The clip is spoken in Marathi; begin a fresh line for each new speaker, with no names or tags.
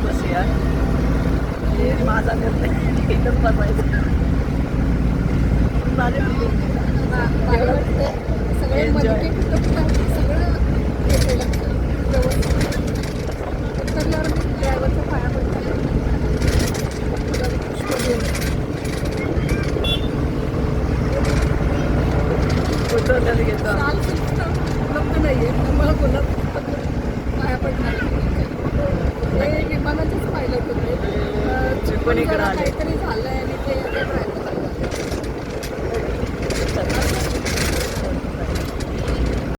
बसूया. हे माझा निर्णय इथंच बसायचं. भारी वाटते.
सगळे
Enjoy.
सगळं व्यवस्थित उतरल्यावर मी ड्रायव्हरच्या पाया पडते.
उतरलेलं घेतो.
लाल सिल्क उपलब्ध नाही आहे त्यामुळे गुलाब पाया पडणार हे विमानाचेच पायलट होते.
चुकून इकडं आले.
काहीतरी झालंय आणि ते प्रयत्न करतात.